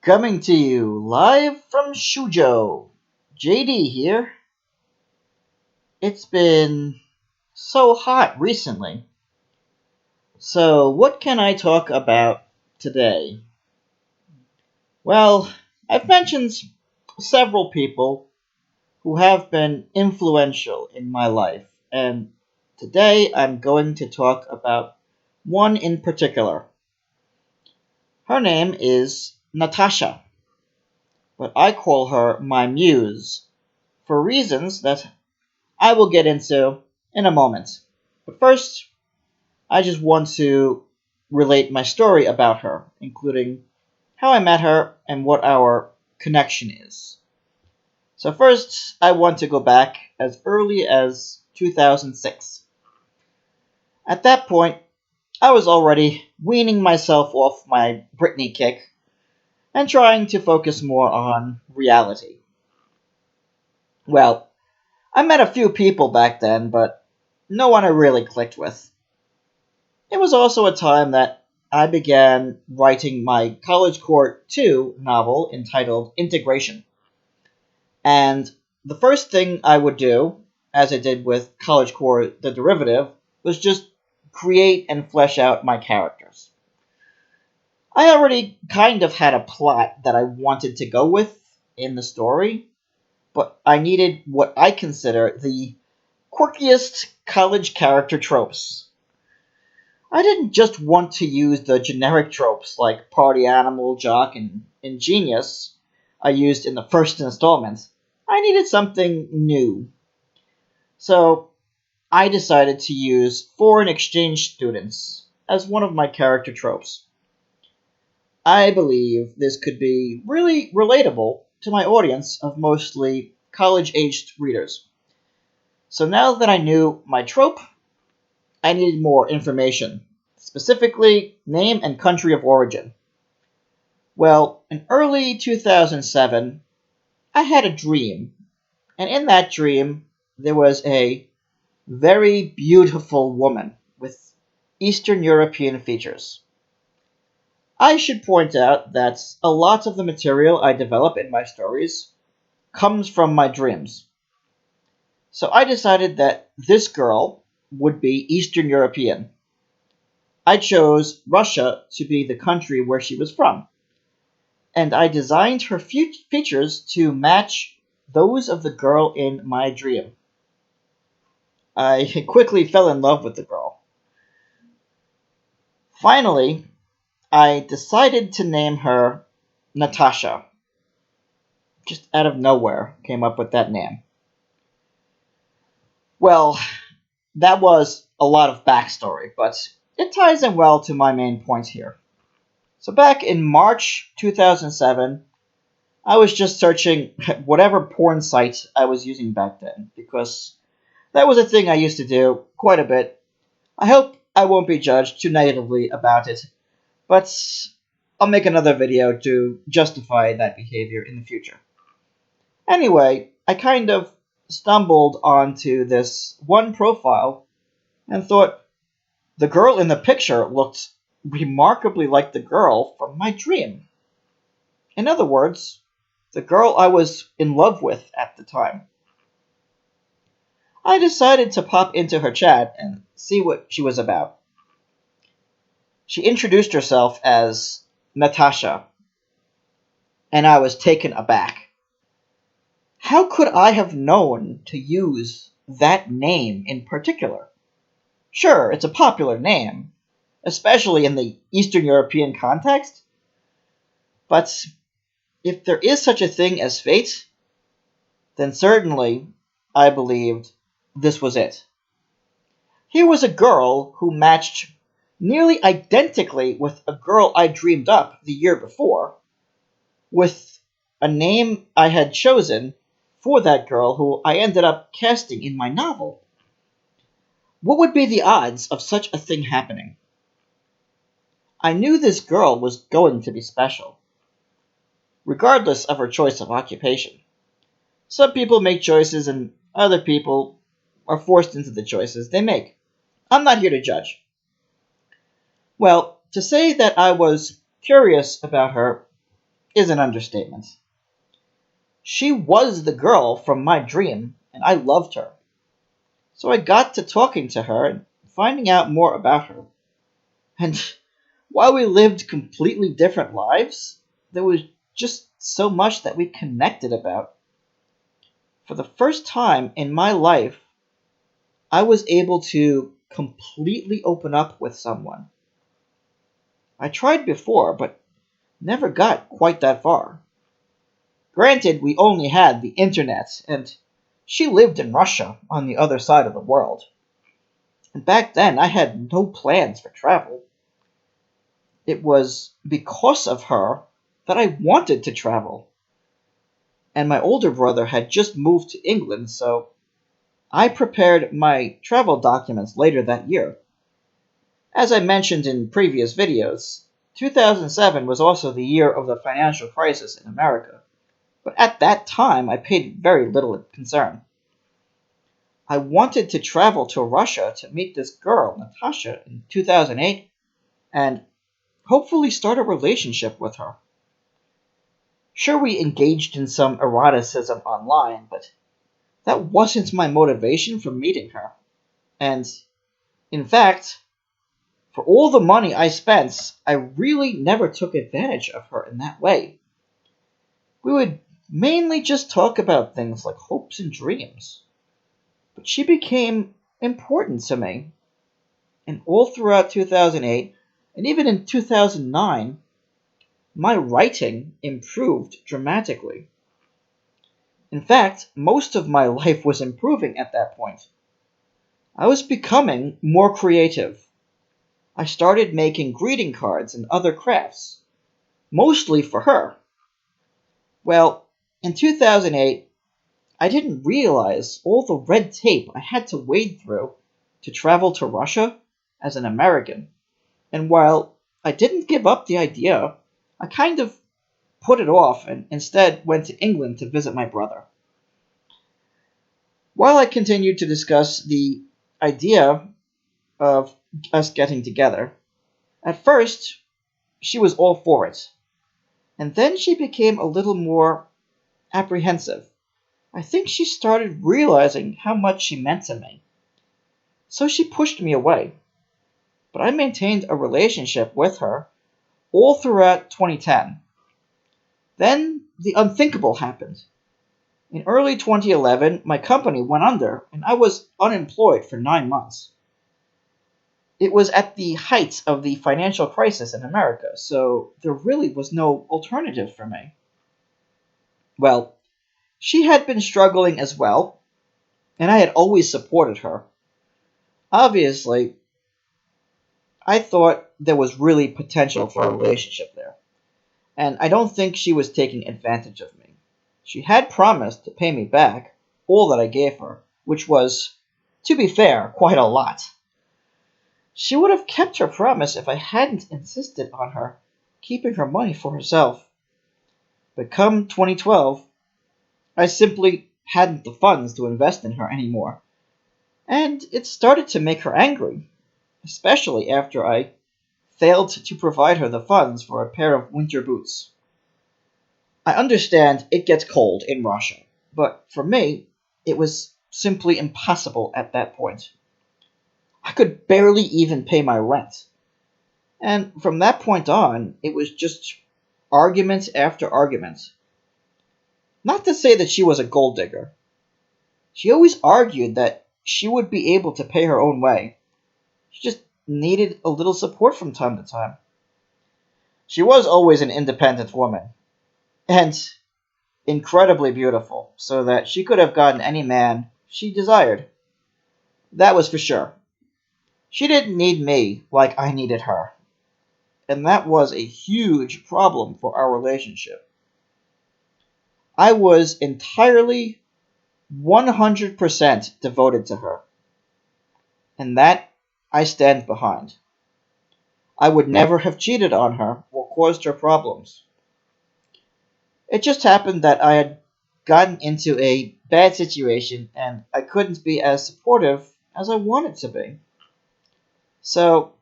Coming to you live from Shujo. JD here. It's been so hot recently. So, what can I talk about today? Well, I've mentioned several people who have been influential in my life, and today I'm going to talk about one in particular. Her name is Natasha, but I call her my muse for reasons that I will get into in a moment. But first, I just want to relate my story about her, including how I met her and what our connection is. So, first, I want to go back as early as 2006. At that point, I was already weaning myself off my Britney kick and trying to focus more on reality. Well, I met a few people back then, but no one I really clicked with. It was also a time that I began writing my College Core 2 novel entitled Integration. And the first thing I would do, as I did with College Core The Derivative, was just create and flesh out my characters. I already kind of had a plot that I wanted to go with in the story, but I needed what I consider the quirkiest college character tropes. I didn't just want to use the generic tropes like party animal, jock, and genius I used in the first installment. I needed something new. So I decided to use foreign exchange students as one of my character tropes. I believe this could be really relatable to my audience of mostly college-aged readers. So now that I knew my trope, I needed more information, specifically name and country of origin. Well, in early 2007, I had a dream, and in that dream, there was a very beautiful woman with Eastern European features. I should point out that a lot of the material I develop in my stories comes from my dreams. So I decided that this girl would be Eastern European. I chose Russia to be the country where she was from, and I designed her features to match those of the girl in my dream. I quickly fell in love with the girl. Finally, I decided to name her Natasha. Just out of nowhere, came up with that name. Well, that was a lot of backstory, but it ties in well to my main point here. So back in March 2007, I was just searching whatever porn site I was using back then, because that was a thing I used to do quite a bit. I hope I won't be judged too negatively about it, but I'll make another video to justify that behavior in the future. Anyway, I kind of stumbled onto this one profile and thought the girl in the picture looked remarkably like the girl from my dream. In other words, the girl I was in love with at the time. I decided to pop into her chat and see what she was about. She introduced herself as Natasha, and I was taken aback. How could I have known to use that name in particular? Sure, it's a popular name, especially in the Eastern European context, but if there is such a thing as fate, then certainly I believed this was it. Here was a girl who matched nearly identically with a girl I dreamed up the year before, with a name I had chosen for that girl who I ended up casting in my novel. What would be the odds of such a thing happening? I knew this girl was going to be special, regardless of her choice of occupation. Some people make choices and other people are forced into the choices they make. I'm not here to judge. Well, to say that I was curious about her is an understatement. She was the girl from my dream, and I loved her. So I got to talking to her and finding out more about her. And while we lived completely different lives, there was just so much that we connected about. For the first time in my life, I was able to completely open up with someone. I tried before, but never got quite that far. Granted, we only had the internet, and she lived in Russia on the other side of the world. And back then, I had no plans for travel. It was because of her that I wanted to travel. And my older brother had just moved to England, so I prepared my travel documents later that year. As I mentioned in previous videos, 2007 was also the year of the financial crisis in America. But at that time, I paid very little concern. I wanted to travel to Russia to meet this girl, Natasha, in 2008, and hopefully start a relationship with her. Sure, we engaged in some eroticism online, but that wasn't my motivation for meeting her. And, in fact, for all the money I spent, I really never took advantage of her in that way. We would mainly just talk about things like hopes and dreams. But she became important to me. And all throughout 2008, and even in 2009, my writing improved dramatically. In fact, most of my life was improving at that point. I was becoming more creative. I started making greeting cards and other crafts, mostly for her. Well, in 2008, I didn't realize all the red tape I had to wade through to travel to Russia as an American. And while I didn't give up the idea, I kind of put it off and instead went to England to visit my brother. While I continued to discuss the idea of us getting together, at first she was all for it, and then she became a little more apprehensive. I think she started realizing how much she meant to me. So she pushed me away. But I maintained a relationship with her all throughout 2010. Then the unthinkable happened. In early 2011, my company went under and I was unemployed for 9 months. It was at the height of the financial crisis in America, so there really was no alternative for me. Well, she had been struggling as well, and I had always supported her. Obviously, I thought there was really potential for a relationship there, and I don't think she was taking advantage of me. She had promised to pay me back all that I gave her, which was, to be fair, quite a lot. She would have kept her promise if I hadn't insisted on her keeping her money for herself. But come 2012, I simply hadn't the funds to invest in her anymore, and it started to make her angry, especially after I failed to provide her the funds for a pair of winter boots. I understand it gets cold in Russia, but for me, it was simply impossible at that point. I could barely even pay my rent. And from that point on, it was just argument after argument. Not to say that she was a gold digger. She always argued that she would be able to pay her own way. She just needed a little support from time to time. She was always an independent woman, and incredibly beautiful, so that she could have gotten any man she desired. That was for sure. She didn't need me like I needed her, and that was a huge problem for our relationship. I was entirely 100% devoted to her, and that I stand behind. I would never have cheated on her or caused her problems. It just happened that I had gotten into a bad situation and I couldn't be as supportive as I wanted to be. So,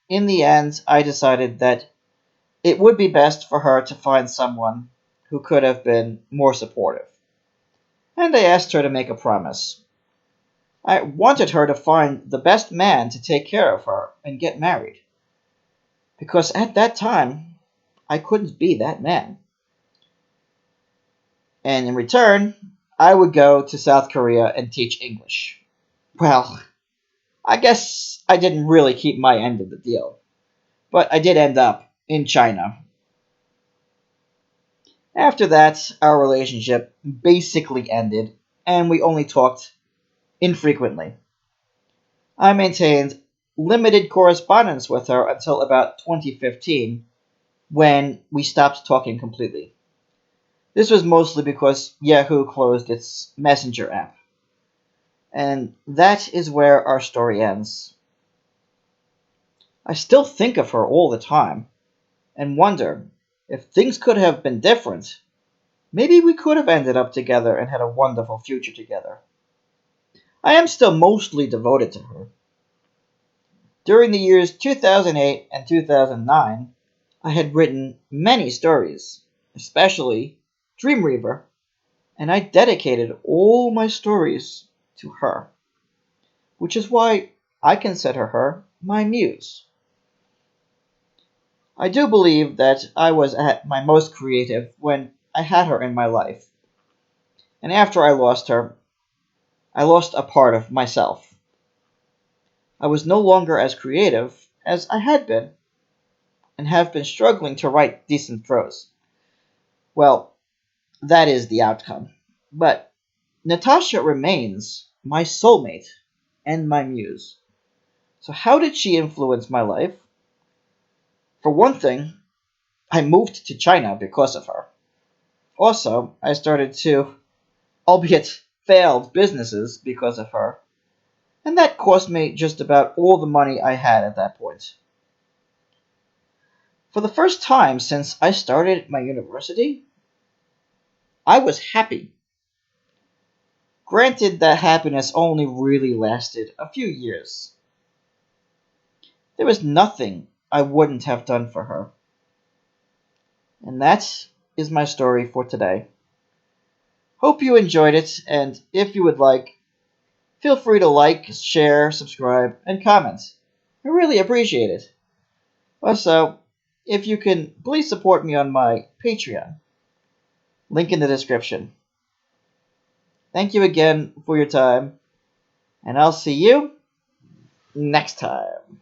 in the end, I decided that it would be best for her to find someone who could have been more supportive. And I asked her to make a promise. I wanted her to find the best man to take care of her and get married. Because at that time, I couldn't be that man. And in return, I would go to South Korea and teach English. Well, I guess I didn't really keep my end of the deal, but I did end up in China. After that, our relationship basically ended, and we only talked infrequently. I maintained limited correspondence with her until about 2015, when we stopped talking completely. This was mostly because Yahoo closed its Messenger app. And that is where our story ends. I still think of her all the time and wonder if things could have been different. Maybe we could have ended up together and had a wonderful future together. I am still mostly devoted to her. During the years 2008 and 2009, I had written many stories, especially Dreamweaver, and I dedicated all my stories to her, which is why I consider her my muse. I do believe that I was at my most creative when I had her in my life, and after I lost her, I lost a part of myself. I was no longer as creative as I had been, and have been struggling to write decent prose. Well, that is the outcome. But Natasha remains my soulmate and my muse. So, how did she influence my life? For one thing, I moved to China because of her. Also, I started two, albeit failed, businesses because of her, and that cost me just about all the money I had at that point. For the first time since I started my university, I was happy. Granted, that happiness only really lasted a few years. There was nothing I wouldn't have done for her. And that is my story for today. Hope you enjoyed it, and if you would like, feel free to like, share, subscribe, and comment. I really appreciate it. Also, if you can, please support me on my Patreon. Link in the description. Thank you again for your time, and I'll see you next time.